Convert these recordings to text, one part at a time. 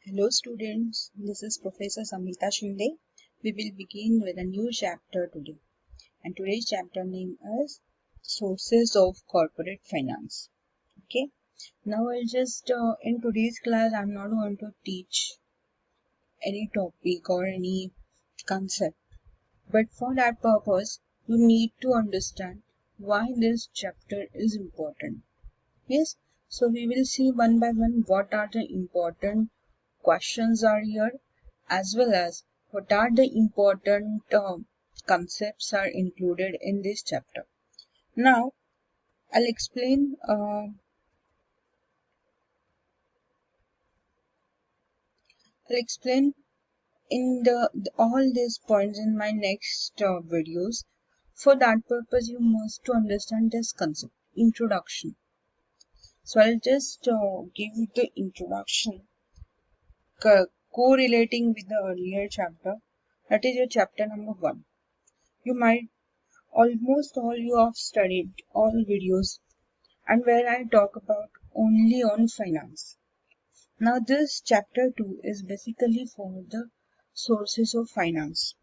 Hello students, this is Professor Samhita Shinde. We will begin with a new chapter today. And today's chapter name is Sources of Corporate Finance. Okay, now in today's class I'm not going to teach any topic or any concept. But for that purpose, you need to understand why this chapter is important. Yes, so we will see one by one what are the important questions are here, as well as what are the important concepts are included in this chapter. Now I'll explain in all these points in my next videos. For that purpose you must to understand this concept introduction. So I'll just give you the introduction correlating with the earlier chapter, that is your chapter number 1. You might almost all you have studied all videos and where I talk about only on finance. Now this chapter 2 is basically for the sources of finance,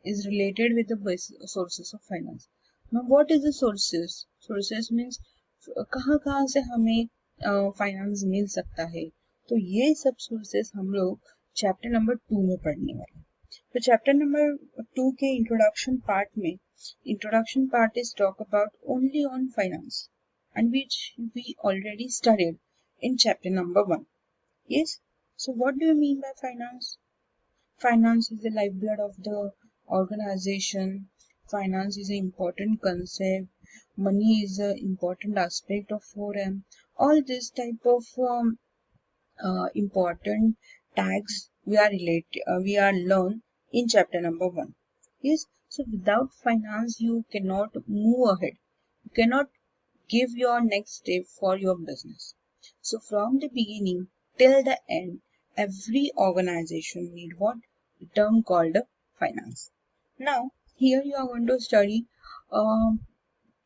is related with the sources of finance. Now what is the sources? Sources means कहाँ से हमें finance मिल सकता है, तो ये सब sources हम लोग चैप्टर नंबर 2 में पढ़ने वाले हैं. तो चैप्टर नंबर 2 के introduction part is talk about only on finance and which we already studied in chapter number 1. Yes, so what do you mean by finance? Finance is the lifeblood of the organization. Finance is an important concept. Money is an important aspect of forum. All this type of important tags we are learn in chapter number 1. Yes, so without finance you cannot move ahead. You cannot give your next step for your business. So from the beginning till the end, every organization need what? The term called finance. Now here you are going to study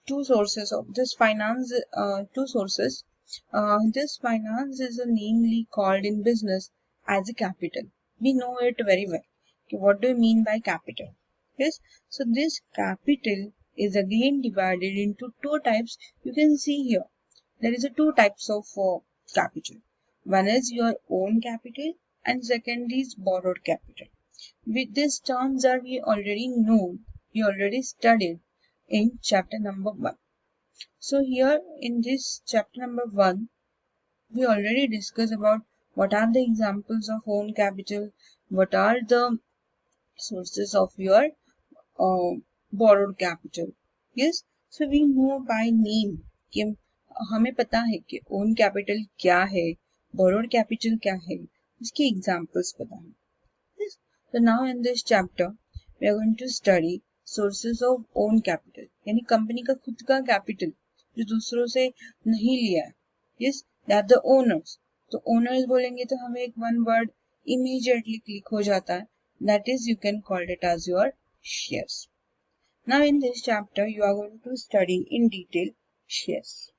two sources of this finance. This finance is namely called in business as a capital. We know it very well. Okay, what do you mean by capital? Yes, so this capital is again divided into two types. You can see here there is a two types of capital. One is your own capital and second is borrowed capital. With these terms are we already know, we already studied in chapter number 1. So here in this chapter number 1, we already discussed about what are the examples of own capital, what are the sources of your borrowed capital. Yes, so we know by name कि हमें पता है कि own capital क्या है, borrowed capital क्या है, इसके examples पता है. Yes. So now in this chapter we are going to study sources of own capital, यानी कंपनी का खुद का कैपिटल जो दूसरों से नहीं लिया है. Yes, they are the owners. तो owners बोलेंगे तो हमें एक one word immediately click हो जाता है, that is you can call it as your shares. Now in this chapter you are going to study in detail shares.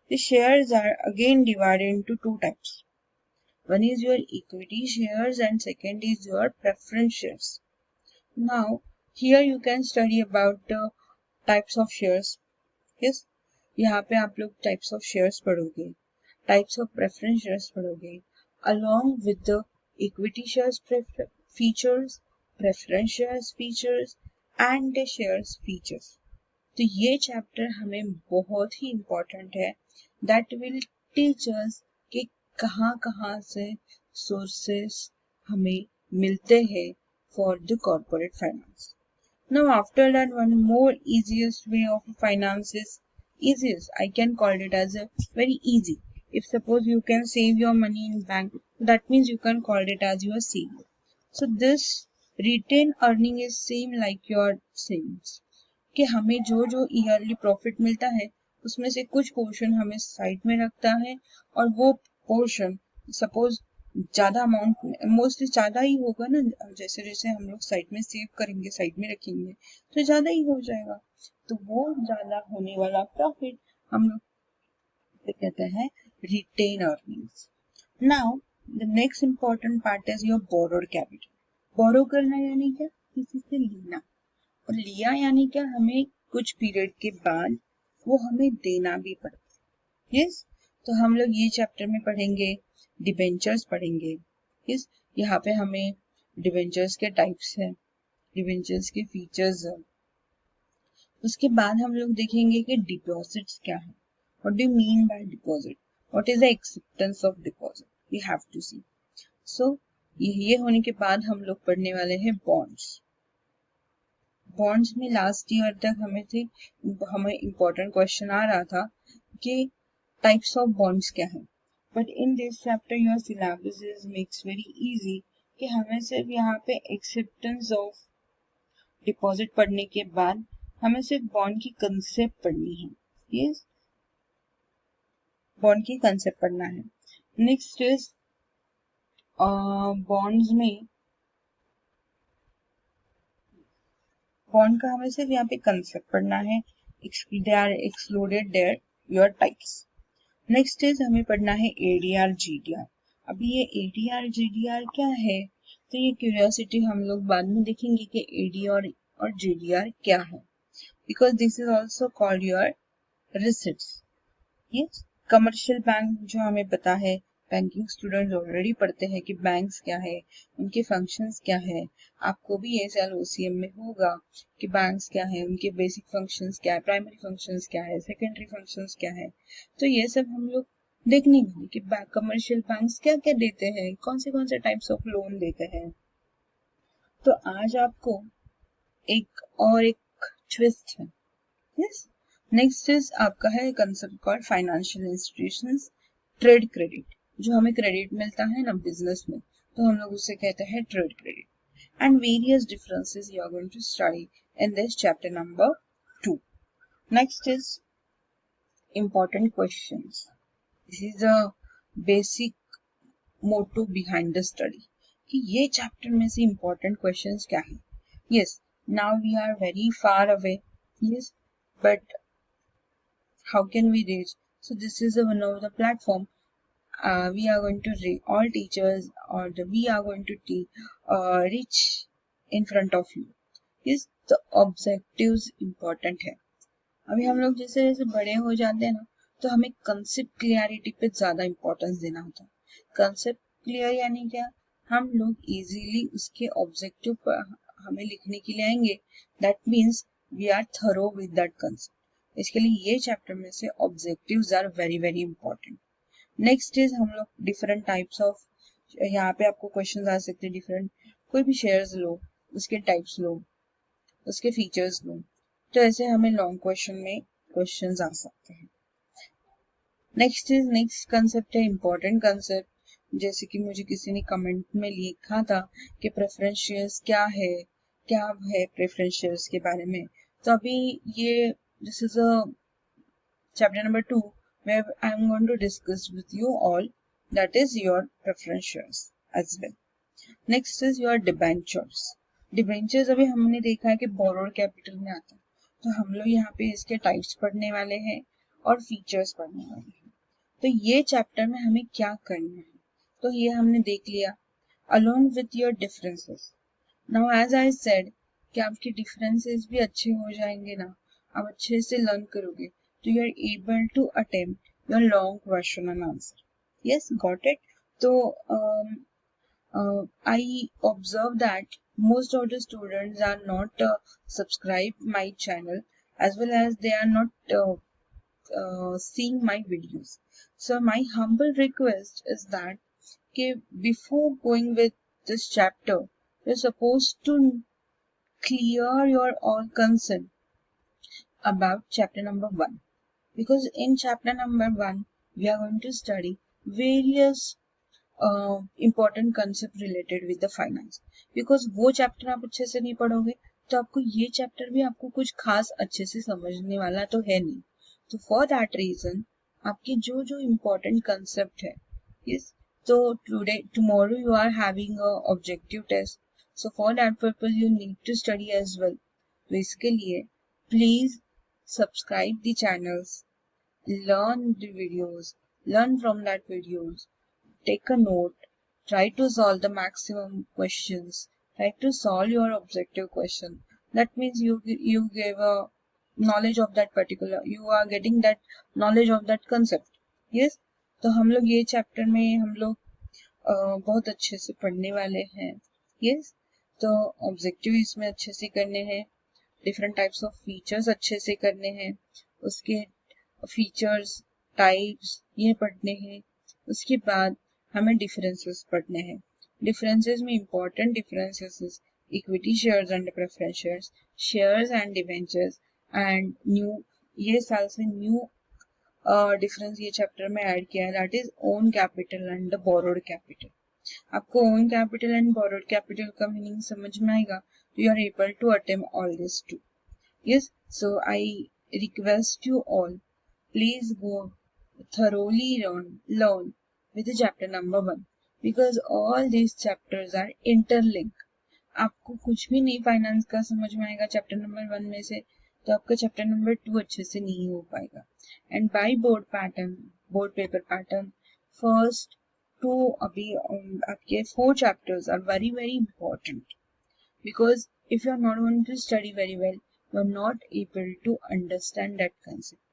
The shares are again divided into two types. One is your equity shares and second is your preference shares. Now here you can study about the types of shares. Yes, यहाँ पे आप लोग types of shares पढ़ोगे, types of preference shares पढ़ोगे, along with the equity shares features, preference shares features and the shares features. तो ये chapter हमें बहुत ही इम्पोर्टेंट है. दैट विल टीच अस कि कहाँ से सोर्सेस हमें मिलते हैं for the corporate finance. Now after that, one more easiest way of finance is easiest. I can call it as a very easy. If suppose you can save your money in bank, that means you can call it as your saving. So this retained earning is same like your savings. कि हमें जो जो yearly profit मिलता है उसमें से कुछ portion हमें साइड में रखता है और वो पोर्शन सपोज ज्यादा अमाउंट मोस्टली ज्यादा ही होगा ना, जैसे जैसे हम लोग साइड में सेव करेंगे साइड में रखेंगे तो ज्यादा ही हो जाएगा, तो वो ज्यादा होने वाला प्रॉफिट हम लोग कहते हैं retain earnings. Now the next important part is your borrowed capital. Borrow करना यानी क्या, किसी से लेना, और लिया यानी क्या, हमें कुछ पीरियड के बाद वो हमें देना भी पड़ता है। यस, तो हम लोग ये चैप्टर में पढ़ेंगे, डिबेंचर्स पढ़ेंगे। यस, यहाँ पे हमें डिबेंचर्स के टाइप्स हैं, डिबेंचर्स के फीचर्स हैं। उसके बाद हम लोग देखेंगे कि डिपॉजिट्स क्या है, what do you mean by deposit, what is the acceptance of deposit, we have to see. So ये होने के बाद हम लोग पढ़ने वाले हैं बॉन्ड्स। बॉन्ड्स में लास्ट ईयर तक हमें इम्पोर्टेंट क्वेश्चन आ रहा था कि टाइप्स ऑफ बॉन्ड्स क्या है, but in this chapter your syllabus is makes very easy कि हमें सिर्फ यहाँ पे एक्सेप्टेंस ऑफ डिपॉजिट पढ़ने के बाद हमें सिर्फ बॉन्ड की कंसेप्ट पढ़नी है। यस, बॉन्ड की कंसेप्ट पढ़ना है। नेक्स्ट इज बॉन्ड्स में, बॉन्ड का हमें सिर्फ यहाँ पे कंसेप्ट पढ़ना है, they are excluded their your types. Next is हमें पढ़ना है एडीआर जीडीआर। अभी ये एडीआर जीडीआर क्या है, तो ये क्यूरियोसिटी हम लोग बाद में देखेंगे कि एडीआर और जीडीआर क्या है, because this is also called your receipts. Yes, commercial bank जो हमें पता है, बैंकिंग स्टूडेंट्स ऑलरेडी पढ़ते हैं कि बैंक्स क्या है, उनके फंक्शंस क्या है। आपको भी ये साल ओसीएम में होगा कि बैंक्स क्या है, उनके बेसिक फंक्शंस क्या है, प्राइमरी फंक्शंस क्या है, सेकेंडरी फंक्शंस क्या है। तो ये सब हम लोग देखने वाले कि कमर्शियल बैंक्स क्या क्या देते हैं, कौन से टाइप्स ऑफ लोन देते हैं। तो आज आपको एक ट्विस्ट है। यस, नेक्स्ट इज आपका है concept called financial institutions trade credit. जो हमें क्रेडिट मिलता है ना बिजनेस में, तो हम लोग उसे कहते हैं trade credit. And various differences you are going to study in this chapter number 2। Next is important questions. This is a basic motto behind the study कि ये चैप्टर में से important questions क्या है। Yes, now we are very far away. Yes, but how can we reach? So this is one of the platform. We are going to reach all teachers, or we are going to reach in front of you. Yes, the objectives important है। अभी हम लोग जैसे जैसे बड़े हो जाते हैं ना, तो हमें कंसेप्ट क्लियरिटी पे ज्यादा इंपॉर्टेंस देना होता है। कंसेप्ट क्लियर यानी क्या, हम लोग इजीली उसके ऑब्जेक्टिव पर हमें लिखने के लिए आएंगे, that means we are thorough with that concept. इसके लिए ये चैप्टर में से objectives are very very important. Next is हम लोग डिफरेंट टाइप्स ऑफ, यहाँ पे आपको क्वेश्चन आ सकते हैं डिफरेंट, कोई भी शेयर्स लो, उसके टाइप्स लो, उसके फीचर्स लो, तो ऐसे हमें लॉन्ग क्वेश्चन में क्वेश्चंस आ सकते हैं। नेक्स्ट कंसेप्ट है इंपॉर्टेंट कंसेप्ट, जैसे कि मुझे किसी ने कमेंट में लिखा था कि प्रेफरेंस शेयर्स क्या है प्रेफरेंस शेयर्स के बारे में। तो अभी ये this is a chapter number 2 where I am going to discuss with you all, that is your preference shares as well. Next is your debentures. Debentures अभी हमने देखा है कि borrowed capital में आता है, तो हम लोग यहाँ पे इसके टाइप्स पढ़ने वाले हैं और फीचर्स पढ़ने वाले हैं। तो ये चैप्टर में हमें क्या करना है, तो ये हमने देख लिया along with your differences. Now as I said कि आपके डिफरेंसेस भी अच्छे हो जाएंगे ना, आप अच्छे से लर्न करोगे, तो you are able to attempt your long question and answer. Yes, got it. तो I observe that most of the students are not subscribed my channel, as well as they are not seeing my videos. So my humble request is that before going with this chapter, you're supposed to clear your all concern about chapter number 1, because in chapter number 1 we are going to study various important concept related with the finance, because वो chapter आप अच्छे से नहीं पढ़ोगे तो आपको ये chapter भी आपको कुछ खास अच्छे से समझने वाला तो है नहीं। तो फॉर दैट रीजन आपके जो जो इम्पोर्टेंट कंसेप्ट है, यस, तो tomorrow you are having a objective test, so for that purpose you need to study as well. तो इसके लिए please subscribe the channels, learn the videos, learn from that videos, take a note, Try to solve the maximum questions. Try to solve your objective question. That means you gave a knowledge of that particular, you are getting that knowledge of that concept. Yes. तो हम लोग ये chapter में हम लोग बहुत अच्छे से पढ़ने वाले हैं. Yes. तो ऑब्जेक्टिव इसमें अच्छे से करने हैं, डिफरेंट टाइप्स ऑफ फीचर्स अच्छे से करने हैं, उसके फीचर्स टाइप्स ये पढ़ने हैं. उसके बाद हमें डिफरेंसेस पढ़ने हैं. डिफरेंसेस में important differences equity shares and preference shares, shares and debentures and new, ये साल से न्यू डिफरेंस ये चैप्टर में ऐड किया है, that is own capital and borrowed capital. आपको own capital and borrowed capital का मीनिंग समझ में आएगा तो you are able to attempt all this too. Yes, so I request you all, please go thoroughly learn with the chapter number 1 because all these chapters are interlinked. आपको कुछ भी नहीं finance का समझ में आएगा चैप्टर नंबर 1 में से तो आपका चैप्टर नंबर 2 अच्छे से नहीं हो पाएगा. And by board paper pattern first two अभी आपके 4 chapters are very very important because if you are not going to study very well, you are not able to understand that concept.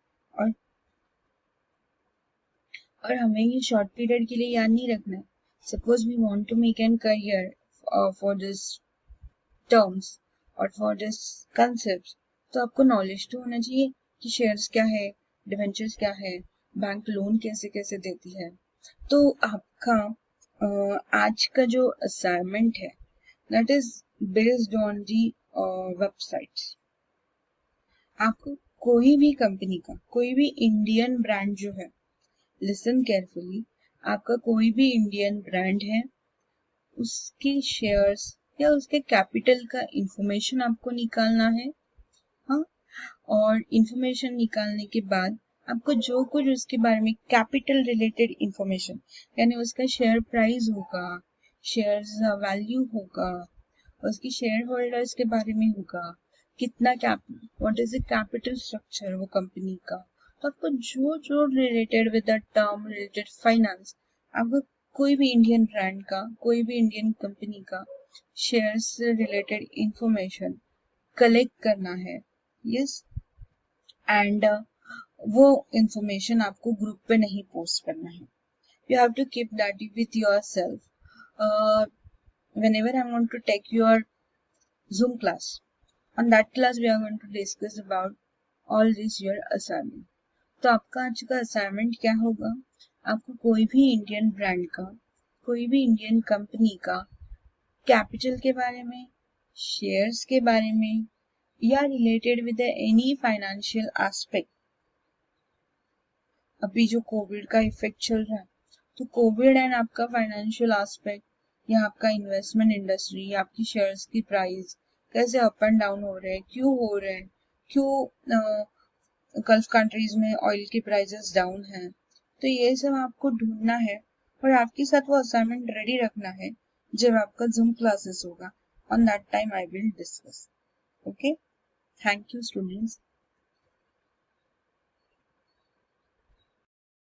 और हमें ये शॉर्ट पीरियड के लिए याद नहीं रखना है. Suppose we want to make an career for this terms और फॉर दिस कंसेप्ट, तो आपको नॉलेज तो होना चाहिए कि शेयर्स क्या है, डिवेंचर्स क्या है, बैंक लोन कैसे कैसे देती है. तो आपका आज का जो असाइनमेंट है that is based on the websites. आपको कोई भी कंपनी का कोई भी इंडियन ब्रांड जो है, लिसन केयरफुली, आपका कोई भी इंडियन ब्रांड है उसके शेयर्स या उसके कैपिटल का इंफॉर्मेशन आपको निकालना है. हाँ, और इंफॉर्मेशन निकालने के बाद आपको जो कुछ उसके बारे में कैपिटल रिलेटेड इंफॉर्मेशन यानी उसका शेयर प्राइस होगा, शेयर्स वैल्यू होगा, उसकी शेयर होल्डर्स के बारे में होगा, कितना what is the capital structure वो कंपनी का. तो आपको जो जो related with the term related finance, आपको कोई भी इंडियन ब्रांड का कोई भी इंडियन कंपनी का शेयर्स से रिलेटेड इंफॉर्मेशन कलेक्ट करना है. यस. एंड वो इंफॉर्मेशन आपको ग्रुप पे नहीं पोस्ट करना है. You have to keep that with your self. whenever I'm going to take your Zoom class, on that class we are going to discuss about all this your assignment. तो आपका आज का assignment क्या होगा, आपको कोई भी इंडियन ब्रांड का कोई भी इंडियन कंपनी का कैपिटल के बारे में, शेयर्स के बारे में या related with any financial aspect. अभी जो कोविड का इफेक्ट चल रहा है तो कोविड एंड आपका फाइनेंशियल एस्पेक्ट या आपका इन्वेस्टमेंट इंडस्ट्री, आपकी शेयर्स की प्राइस कैसे अप एंड डाउन हो रहे हैं, क्यों हो रहे हैं, क्यों गल्फ कंट्रीज में ऑयल की प्राइसेस डाउन हैं. तो ये सब आपको ढूंढना है और आपके साथ वो असाइनमेंट रेडी रखना है जब आपका जूम क्लासेस होगा. On that time I will discuss. Okay, thank you students.